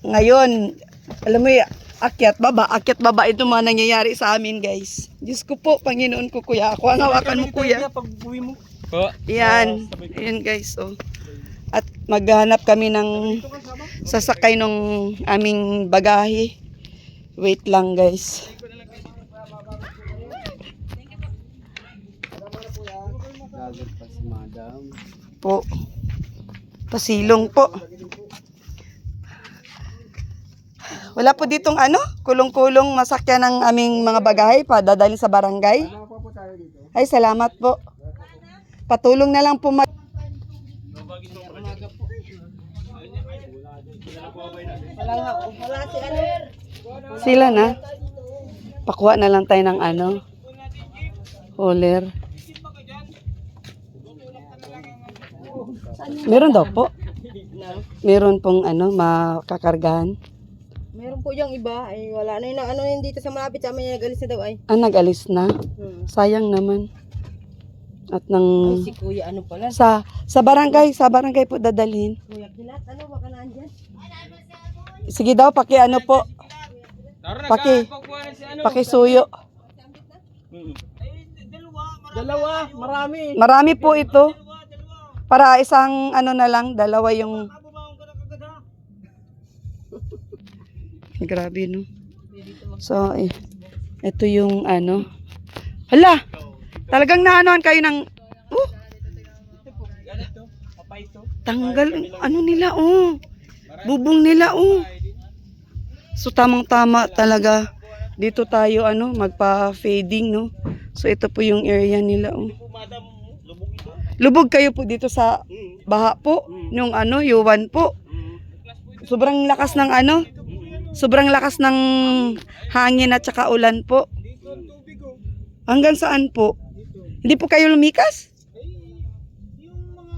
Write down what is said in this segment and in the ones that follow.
Ngayon, alam mo akyat baba ito mga nangyayari sa amin guys. Diyos ko po, Panginoon ko kuya. Ako ang hawakan mo kuya. Yan, yan guys. Oh. At maghanap kami ng sasakay ng aming bagahe. Wait lang guys. Po. Pasilong po. Wala po ditong kulong-kulong masakyan ng aming mga bagahe pa dadalhin sa barangay. Ay, salamat po. Patulong na lang po sila na. Pakuha na lang tayo ng hauler. Meron daw po. Meron pong makakargahan. Meron po yung iba ay wala na yung dito sa malapit sa amin nag-alis na daw ay. Nag-alis na. Sayang naman. At nang si Kuya pala? Sa barangay po dadalhin. Kuya Kilat, baka nandiyan? Sige daw, po. Pakisuyo. Dalawa, marami. Marami po ito. Para isang na lang, dalawa yung grabe no. So, ito yung hala! Talagang naanoan kayo ng tanggal nila bubong nila So tamang-tama talaga dito tayo magpa-fading no. So ito po yung area nila Lubog kayo po dito sa baha po nung yuwan po. Sobrang lakas ng sobrang lakas ng hangin at saka ulan po. Hanggang saan po? Hindi po kayo lumikas? Yung mga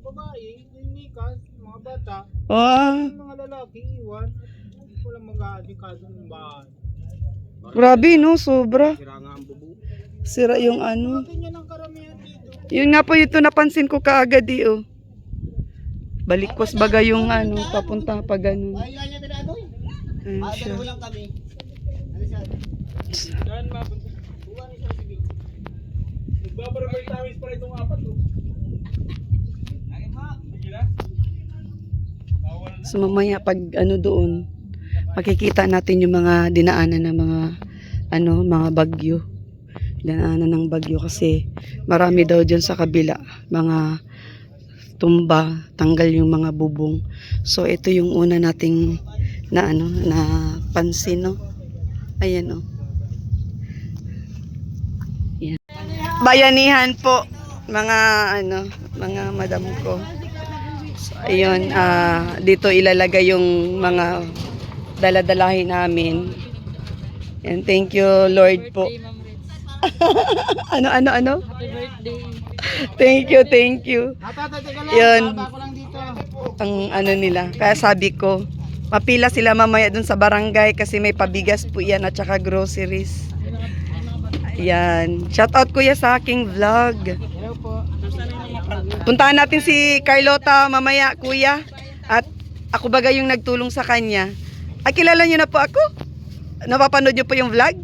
babae, lumikas, mga bata, yung mga lalaki, iwan, at walang mag-aadikado ng bahay. Grabe no, sobra. Sira nga ang bubo. Sira yung Ganyan ang karamihan dito. Yun nga po ito napansin ko kaagad Balikwas baga yung papunta pa ganun. Ay, yan yung tinadoy. Ayun siya. Lang kami. Saan mapunta? Buwan isa sige. Nagbabarabay tawis para itong apat So mamaya pag doon, makikita natin yung mga dinaanan ng mga bagyo. Dinaanan ng bagyo kasi marami daw dyan sa kabila, mga tumba, tanggal yung mga bubong. So ito yung una nating na pansin Ayan Yan. Bayanihan po mga mga madam ko. So, ayun, dito ilalagay yung mga daladalahin namin. And thank you Lord po. Ano? Happy birthday. Thank you. Yun. Ako lang dito. Ang nila. Kaya sabi ko, mapila sila mamaya dun sa barangay kasi may pabigas po yan at saka groceries. Ayan. Shout out kuya sa aking vlog. Hello po. Puntahan natin si Carlota mamaya kuya. At ako baga yung nagtulong sa kanya. Ay, kilala niyo na po ako? Napapanood niyo po yung vlog?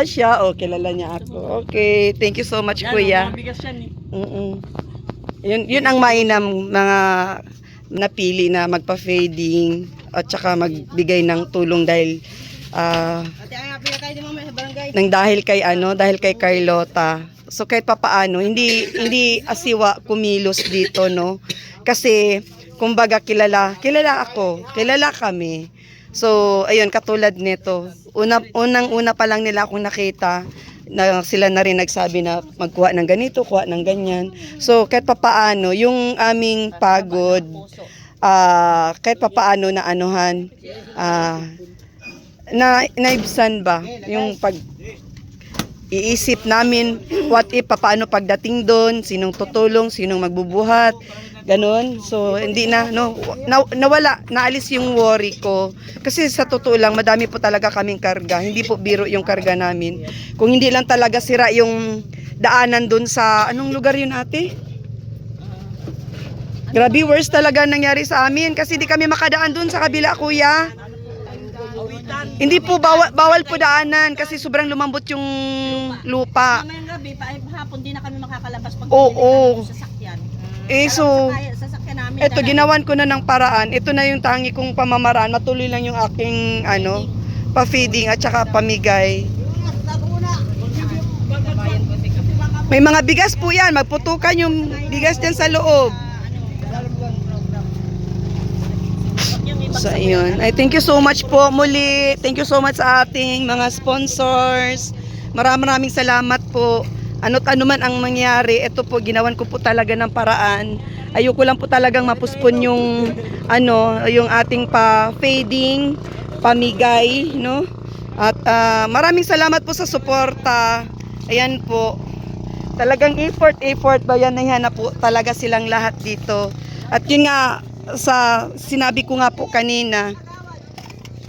Siya. Kilala niya ako. Okay. Thank you so much kuya. Bigas yan Yun ang mainam mga napili na magpa-fading at saka magbigay ng tulong dahil Ate, ang happy na tayo din mamaya sa barangay. dahil kay Carlota. So kahit papaano hindi asiwa kumilos dito no. Kasi kumbaga kilala ako, kilala kami. So ayun katulad nito. Unang-una pa lang nila akong nakita na sila na rin nagsabi na magkuha ng ganito, kuha ng ganyan. So kahit papaano yung aming pagod kahit papaano na naibsan ba yung pag iisip namin what if papaano pagdating doon, sinong tutulong, sinong magbubuhat, ganon. So hindi nawala, naalis yung worry ko kasi sa totoo lang madami po talaga kaming karga, hindi po biro yung karga namin. Kung hindi lang talaga sira yung daanan doon sa anong lugar yun ate? Grabe, worst talaga nangyari sa amin kasi di kami makadaan dun sa kabila, kuya. Hindi po, bawal po daanan kasi sobrang lumambot yung lupa. Mamayang gabi, hapon di na kami makakalabas pag Oo. sa sakyan. Eh, so, Sasakyan namin. eto, ginawan ko na ng paraan. Ito na yung tangi kong pamamaraan. Matuloy lang yung aking, pa-feeding at saka pamigay. May mga bigas po yan. Magputukan yung bigas dyan sa loob. So, ayun. Ay, thank you so much po muli. Thank you so much sa ating mga sponsors. Maraming salamat po. Ano't ano man ang mangyari, ito po, ginawan ko po talaga ng paraan. Ayoko lang po talagang mapuspon yung, yung ating pa-fading, pamigay, no? At maraming salamat po sa suporta. Ayan po. Talagang effort ba yan na po talaga silang lahat dito. At yun nga, sinabi ko nga po kanina.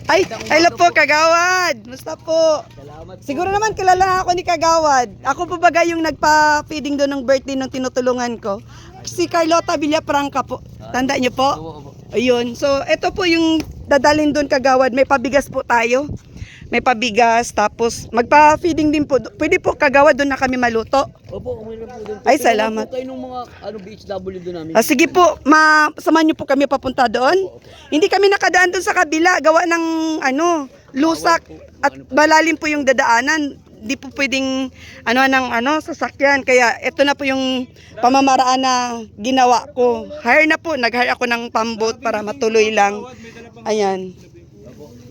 Ay, hello po, Kagawad. Musta po? Siguro naman kilala ako ni Kagawad. Ako po bagay yung nagpa-feeding doon ng birthday nung tinutulungan ko. Si Carlota Villafranca po. Tanda niyo po? Ayun. So, ito po yung dadalhin doon, Kagawad. May pabigas po tayo. May pabigas, tapos magpa-feeding din po. Pwede po, Kagawad, doon na kami maluto. Opo, uminom po doon. Ay, salamat. Kayo ng mga BHW doon namin. Sige po, samahan niyo po kami papunta doon. Hindi kami nakadaan doon sa kabila, gawa ng lusak at malalim po yung dadaanan. Di po pwedeng sasakyan. Kaya ito na po yung pamamaraan na ginawa ko. Nag-hire ako ng pambot para matuloy lang. Ayan.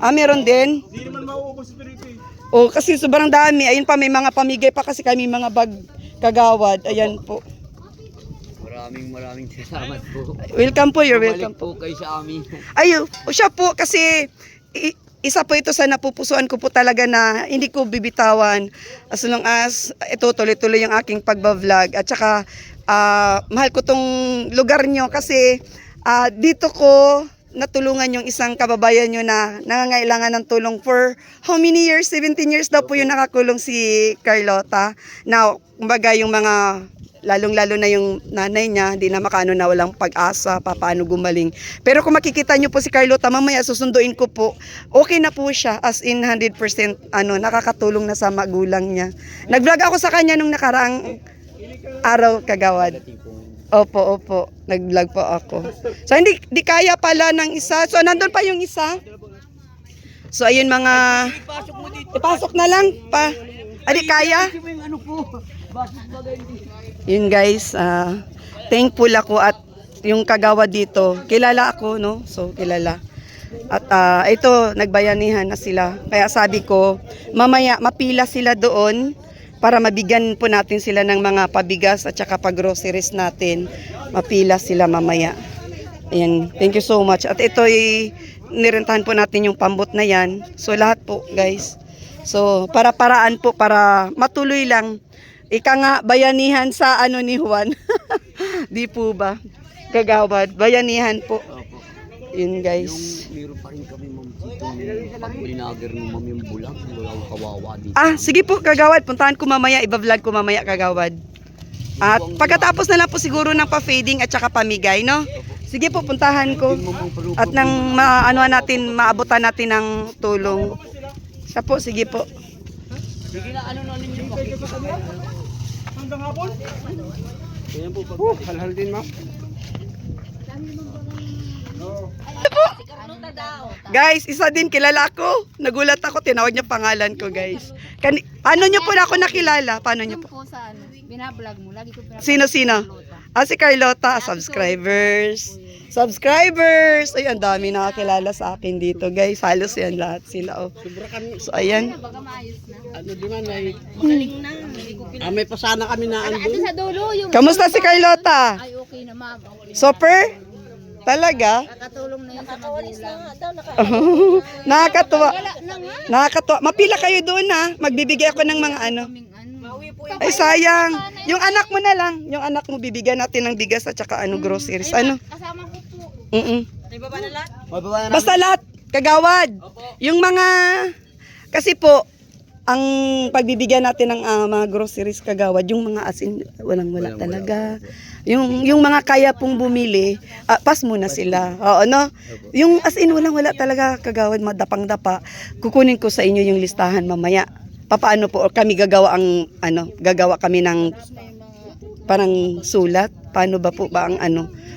Meron din. Hindi naman mauubos ito rito eh. Oh, kasi sobrang dami. Ayun pa, may mga pamigay pa kasi kami mga bag, Kagawad. Ayan po. Maraming salamat po. Welcome po, you're welcome po kayo sa amin. Ayo, siya po kasi isa po ito sa napupusuan ko po talaga na hindi ko bibitawan as long as ito tuloy-tuloy yung aking pagbablog at saka mahal ko tong lugar nyo kasi dito ko natulungan yung isang kababayan nyo na nangangailangan ng tulong for how many years? 17 years daw po yung nakakulong si Carlota. Now, kumbaga yung mga lalong-lalo na yung nanay niya, di na makaano na walang pag-asa, paano gumaling. Pero kung makikita nyo po si Carlota, mamaya susunduin ko po, okay na po siya, as in 100% nakakatulong na sa magulang niya. Nag-vlog ako sa kanya nung nakaraang araw, Kagawad. Opo, nag-vlog po ako. So, hindi kaya pala ng isa. So, nandun pa yung isa. So, ayun mga, ipasok na lang pa. Adi kaya? Yun guys, thankful ako at yung Kagawad dito, kilala ako, no? So, kilala. At ito, nagbayanihan na sila. Kaya sabi ko, mamaya mapila sila doon para mabigyan po natin sila ng mga pabigas at saka pag-groceries natin. Mapila sila mamaya. Ayan, thank you so much. At ito, nirentahan po natin yung pambot na yan. So, lahat po, guys. So, para-paraan po, para matuloy lang. Ika nga, bayanihan sa ni Juan. Di po ba? Kagawad, bayanihan po. Yun guys. Meron pa rin kami ma'am dito pag binager ng ma'am yung bulang, walang kawawa dito. Sige po, Kagawad, puntahan ko mamaya, iba-vlog ko mamaya, Kagawad. At pagkatapos na lang po siguro ng pa-fading at saka pamigay, no? Sige po, puntahan ko. At nang maabutan natin ng tulong. Siya po, sige po. Sige na, na ninyo pa? Hanggang hapon? Ayan po, Halhal din ma'am. Guys, isa din kilala ko. Nagulat ako, tinawag niya pangalan ko, guys. Paano niyo po na ako nakilala? Paano niyo po? Sa binablog mo, lagi ko Sino? Si Carlota, subscribers. Ay, ang dami nakakilala sa akin dito, guys. Halos yan lahat sila. Oh. So, ayan. magaling na. May pasana kami na Ano sa dulo yung Kamusta si Carlota? ay okay na ma'am. Super? Talaga? Nakatulong na yun sa magulang. Nakakatuwa. Wala na nga. Nakakatuwa. Mapila kayo doon ha. Magbibigay ako ng mga Ay, sayang. Yung anak mo na lang. Yung anak mo, bibigyan natin ng bigas at saka groceries. Kasama ko po. Baba na lahat? Basta lahat, Kagawad. Yung mga, kasi po, ang pagbibigyan natin ng mga groceries kagawad, yung mga asin, wala Walang-wala talaga. Yung mga kaya pong bumili, pass muna sila. Oo, no? Yung asin, wala talaga kagawad, madapang-dapa. Kukunin ko sa inyo yung listahan mamaya. Papaano po, or kami gagawa gagawa kami ng parang sulat. Paano ba po ba ang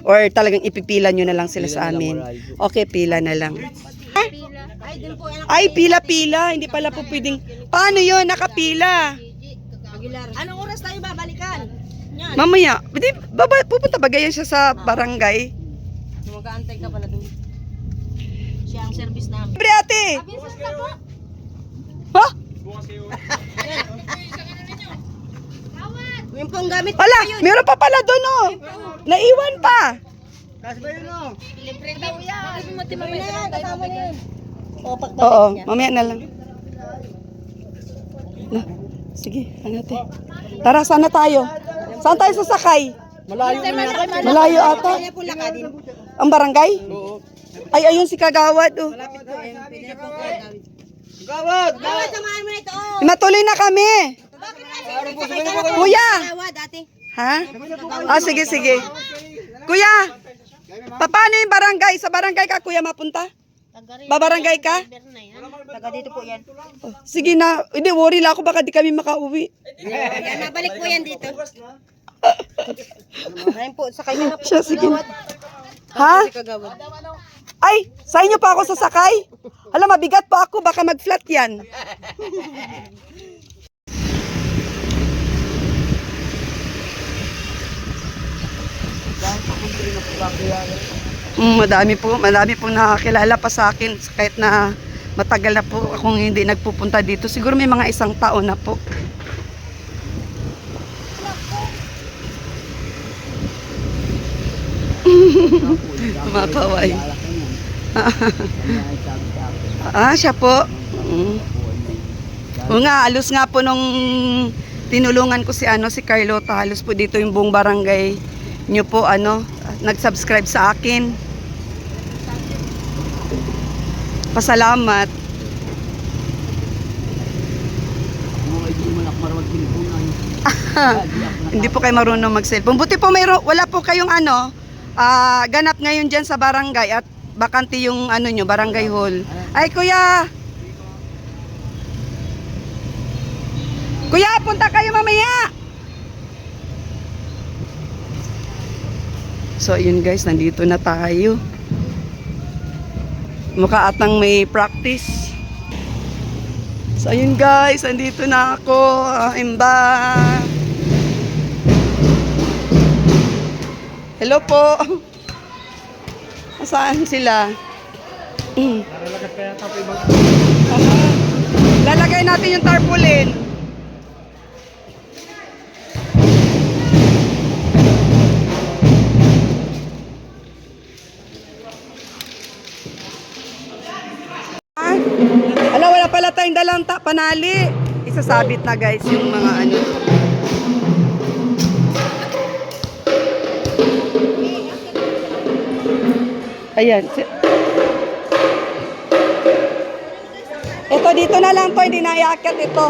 or talagang ipipila nyo na lang sila sa amin. Okay, pila na lang. Ay, dun po, anak. Ay, pila-pila. Hindi pala po pwedeng. Paano yun? Nakapila. Aguilar. Anong oras tayo babalikan? Yan. Mamaya. Pupunta ba ganyan siya sa barangay? Mag-aantay ka pala dun. Siya ang service namin. Libre ate. Ha? Yung pong gamit. Wala. Meron pa pala doon oh. Naiwan pa. Libre daw yan. Libre na yan, kasama na yan. Oo. Mamaya na lang. Na. Sige. Te. Tara, sana tayo. Saan tayo sasakay? Malayo ata. Kaya po lakadin. Ang barangay? Oo. Ay, ayun si Kagawad. Oh. Pwede na po kayo. Gawad, samahan mo na ito. Matuloy na kami. Kuya. Gawad, dati. Ha? Sige. Kuya, paano yung barangay? Sa barangay ka, kuya, mapunta? Babarangay ka? Taga dito po yan. Oh, sige na. Hindi, worry lang ako. Baka di kami makauwi. Yan, nabalik po yan dito. Ayun po, sakay na po. Siya, sige. Ha? Kagawad. Ay, sa inyo pa ako sasakay? Alam, mabigat pa ako. Baka mag-flat yan. Madami po nakakilala pa sa akin kahit na matagal na po akong hindi nagpupunta dito. Siguro may mga 1 taon na po. Mapaway. Siya po. O nga, alos nga po nung tinulungan ko si Carlota, halos po dito yung buong barangay nyo po nag-subscribe sa akin. Pasalamat. Hindi po kayo marunong mag-cellphone. Buti po wala po kayong ganap ngayon dyan sa barangay at bakante yung nyo, barangay hall. Ay kuya! Kuya, punta kayo mamaya! So ayun guys, nandito na tayo. Mukha atang may practice. So ayun guys, nandito na ako. Imba. Hello po. Saan sila? Lalagay natin yung tarpaulin. Wala pala tayong dalang panali. Isasabit na guys yung mga Ayan. Ito dito na lang to, hindi na iakyat ito.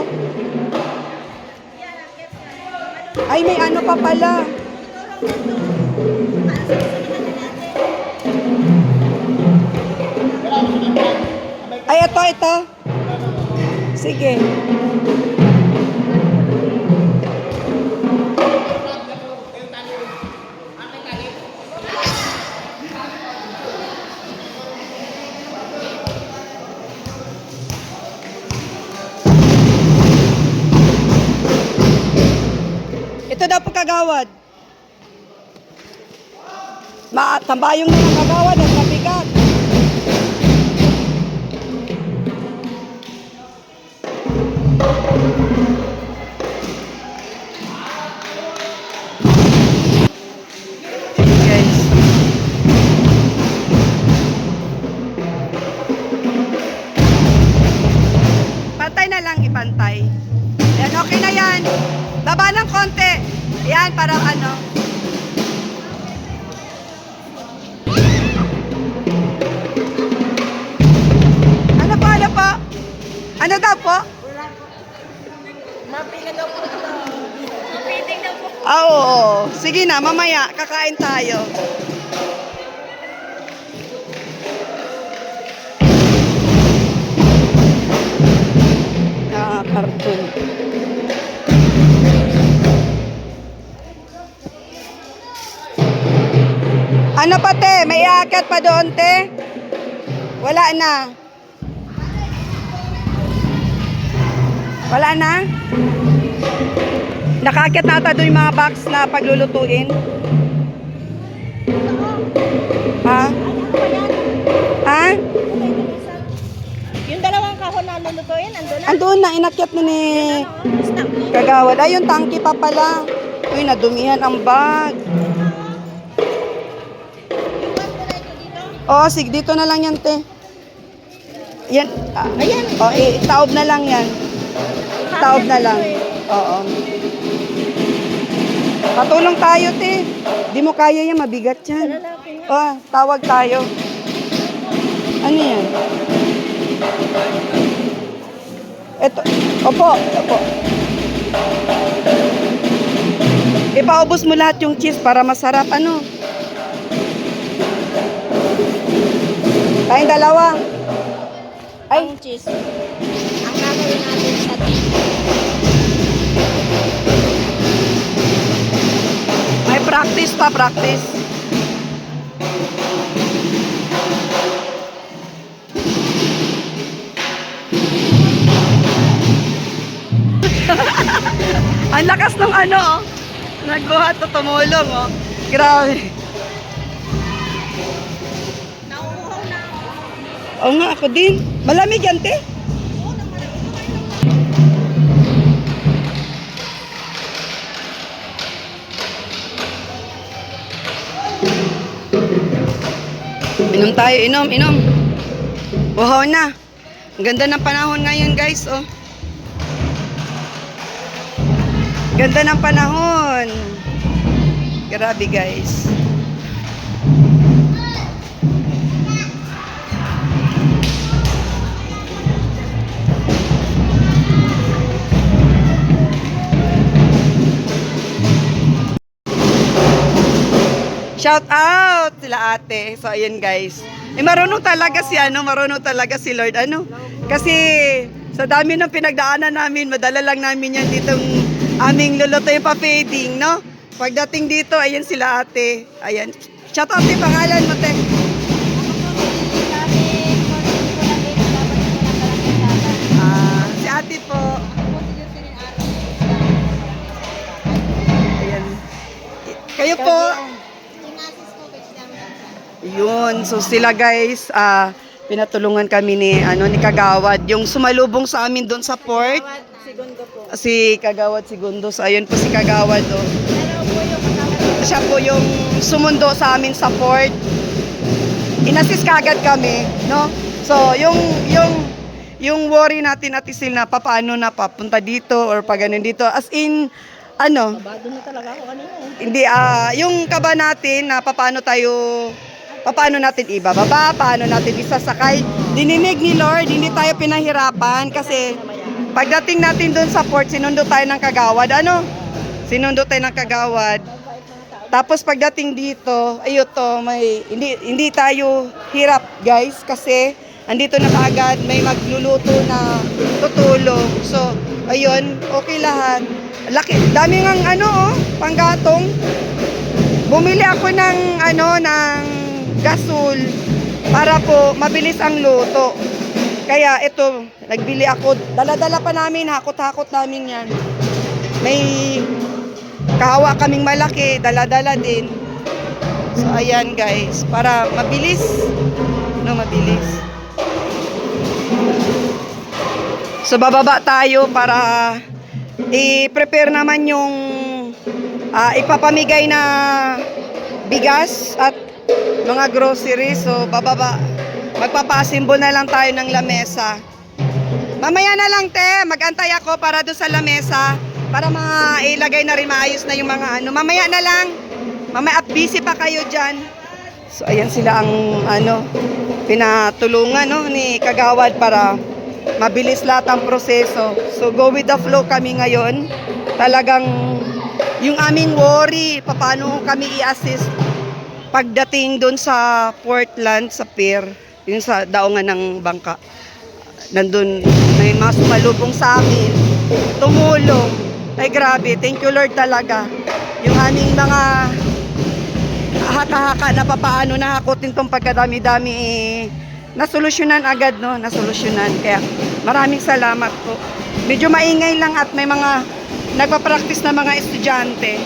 Ay, may pa pala. Ay, ito. Sige. Ito daw po kagawad. Tambayong na ng kagawad at mabigat. Guys. Pantay na lang, ipantay. Yan, okay na yan. Baba ng konti. Yan, para Ano po? Ano daw po? Mapila daw po ito. Mapiting daw po. Oo. Sige na, mamaya, kakain tayo. Karton. Ano pa te? May iakyat pa doon te? Wala na. Wala na? Nakaakyat na ata doon yung mga box na paglulutuin. Ha? Ha? Yung dalawang kahon na lulutuin, andun na. Andun na, inakyat na ni Stop na. Kagawad. Ay, yung tangki pa pala. Uy, nadumihan ang bag. Oo, sige, dito na lang yan, te. Yan. Ayan. O, taob na lang yan. Taob na lang. Oo. Patulong tayo, te. Di mo kaya yan, mabigat yan. Oh, tawag tayo. Ano yan? Ito. Opo. Ipaubos mo lahat yung cheese para masarap. Ano? Tayong dalawa. Ay, Ang cheese. Ang gagawin natin sa may practice pa, practice. Ang lakas ng ano, oh. Nagbuhat o tumulong, oh. Grabe. nauuhaw na. Oo nga, ako din. Malamig yan, te. Inom tayo, inom. Wow na. Ang ganda ng panahon ngayon, guys, oh. Ganda ng panahon. Grabe, guys. Shout out sila ate. So ayun guys. Marunong talaga si Lord Kasi sa dami ng pinagdaanan namin, madala lang namin yan ditong aming luluto yung pa-fading, no? Pagdating dito, ayan sila ate. Ayan. Shout out yung pangalan mo, te. Si ate po. Ayan. Kayo po. Yun, so sila guys, pinatulungan kami ni Kagawad, yung sumalubong sa amin doon sa port. Segundo po. Si Kagawad Segundo. So ayun po si Kagawad, oh. Siya po yung sumundo sa amin sa port. Inassist kagad kami, no? So yung worry natin at isil na paano na papunta dito or pag ganun dito, as in Bado na talaga ako kanina. hindi, yung kaba natin na paano natin ibababa, paano natin isasakay. Dininig ni Lord, hindi tayo pinahirapan kasi pagdating natin doon sa port, sinundo tayo ng Kagawad. Sinundo tayo ng Kagawad. Tapos pagdating dito, hindi tayo hirap guys kasi andito na kaagad, may magluluto na tutulong. So, ayun, okay lahat. Dami ng panggatong. Bumili ako ng gasol para po mabilis ang luto. Kaya ito, nagbili ako. Dala-dala pa namin, hakot-hakot namin yan. May kahawa kaming malaki, dala-dala din. So ayan guys, para mabilis. Mabilis. So bababa tayo para i-prepare naman yung ipapamigay na bigas at mga groceries. So bababa, magpapa-assemble na lang tayo ng lamesa. Mamaya na lang te, magantay ako para doon sa lamesa para ilagay na rin maayos na yung mga mamaya na lang. Mamaya busy pa kayo dyan. So ayan sila ang pinatulungan ni Kagawad para mabilis lahat ang proseso. So go with the flow kami ngayon. Talagang yung aming worry, paano kami i-assist pagdating doon sa Portland, sa pier, yung sa daungan ng bangka. Nandun, may mga sumalubong sa amin, tumulong. Ay grabe, thank you Lord talaga. Yung aming mga haka-haka na papaano nahakotin tong pagkadami-dami nasolusyonan agad, no? Nasolusyonan. Kaya maraming salamat po. Medyo maingay lang at may mga nagpa-practice na mga estudyante.